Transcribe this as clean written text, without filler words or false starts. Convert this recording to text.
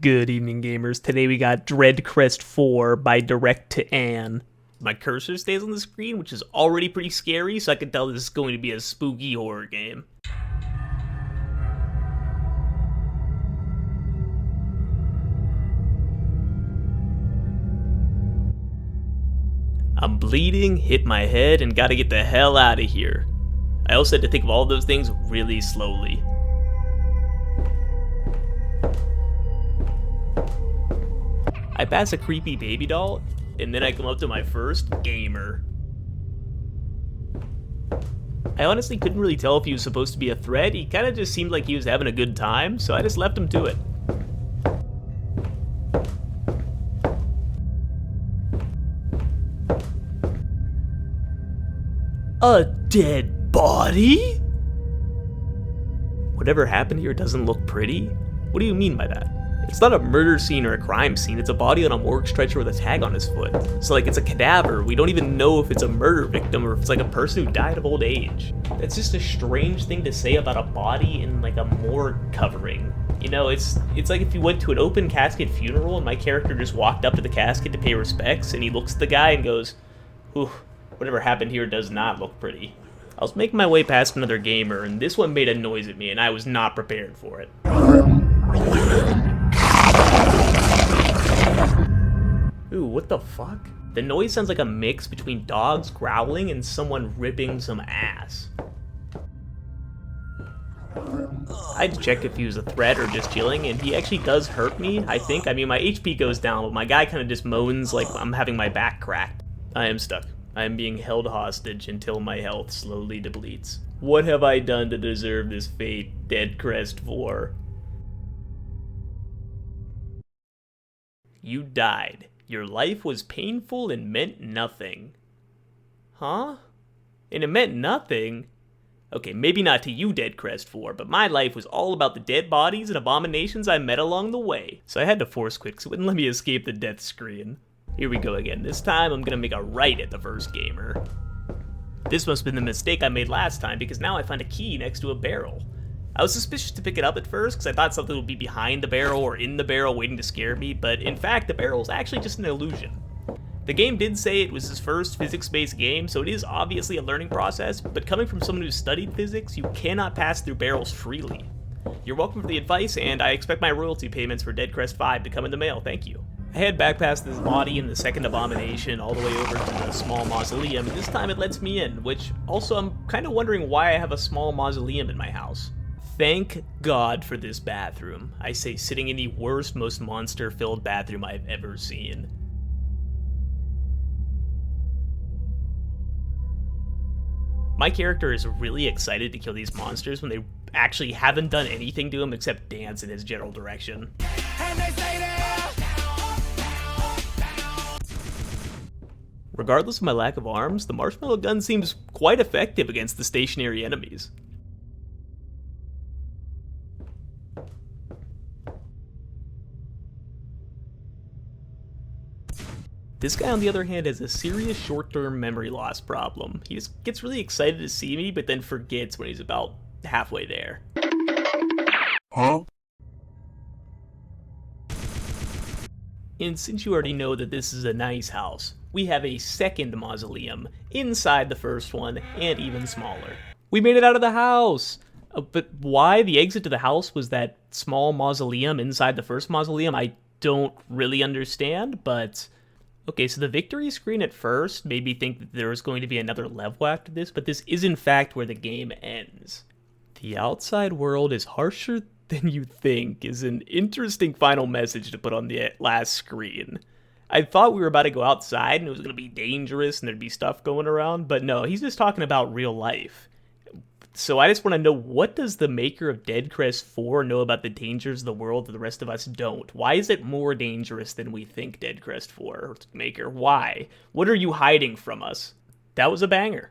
Good evening, gamers. Today we got DreadCrest4 by DreadCrest4. My cursor stays on the screen, which is already pretty scary, so I can tell this is going to be a spooky horror game. I'm bleeding, hit my head, and gotta get the hell out of here. I also had to think of all those things really slowly. I pass a creepy baby doll, and then I come up to my first gamer. I honestly couldn't really tell if he was supposed to be a threat. He kind of just seemed like he was having a good time, so I just left him to it. A dead body? Whatever happened here doesn't look pretty? What do you mean by that? It's not a murder scene or a crime scene, it's a body on a morgue stretcher with a tag on his foot. So like, it's a cadaver. We don't even know if it's a murder victim or if it's like a person who died of old age. That's just a strange thing to say about a body in like a morgue covering. You know, it's like if you went to an open casket funeral and my character just walked up to the casket to pay respects and he looks at the guy and goes, "Ooh, whatever happened here does not look pretty." I was making my way past another gamer and this one made a noise at me and I was not prepared for it. Ooh, what the fuck? The noise sounds like a mix between dogs growling and someone ripping some ass. I had to check if he was a threat or just chilling, and he actually does hurt me, I think. I mean, my HP goes down, but my guy kind of just moans like I'm having my back cracked. I am stuck. I am being held hostage until my health slowly depletes. What have I done to deserve this fate, DreadCrest4? You died. Your life was painful and meant nothing. Huh? And it meant nothing? Okay, maybe not to you, DreadCrest4, but my life was all about the dead bodies and abominations I met along the way. So I had to force quit because it wouldn't let me escape the death screen. Here we go again. This time I'm gonna make a right at the first gamer. This must have been the mistake I made last time because now I find a key next to a barrel. I was suspicious to pick it up at first because I thought something would be behind the barrel or in the barrel waiting to scare me, but in fact the barrel is actually just an illusion. The game did say it was his first physics-based game, so it is obviously a learning process, but coming from someone who studied physics, you cannot pass through barrels freely. You're welcome for the advice, and I expect my royalty payments for DreadCrest5 to come in the mail, thank you. I head back past this body and the second abomination all the way over to the small mausoleum, and this time it lets me in, which also I'm kind of wondering why I have a small mausoleum in my house. Thank God for this bathroom. I say sitting in the worst, most monster-filled bathroom I've ever seen. My character is really excited to kill these monsters when they actually haven't done anything to him except dance in his general direction. Regardless of my lack of arms, the marshmallow gun seems quite effective against the stationary enemies. This guy, on the other hand, has a serious short-term memory loss problem. He just gets really excited to see me, but then forgets when he's about halfway there. Huh? And since you already know that this is a nice house, we have a second mausoleum inside the first one, and even smaller. We made it out of the house! But why the exit to the house was that small mausoleum inside the first mausoleum, I don't really understand, but... Okay, so the victory screen at first made me think that there was going to be another level after this, but this is in fact where the game ends. The outside world is harsher than you think is an interesting final message to put on the last screen. I thought we were about to go outside and it was going to be dangerous and there'd be stuff going around, but no, he's just talking about real life. So I just want to know, what does the maker of DreadCrest4 know about the dangers of the world that the rest of us don't? Why is it more dangerous than we think, DreadCrest4 maker? Why? What are you hiding from us? That was a banger.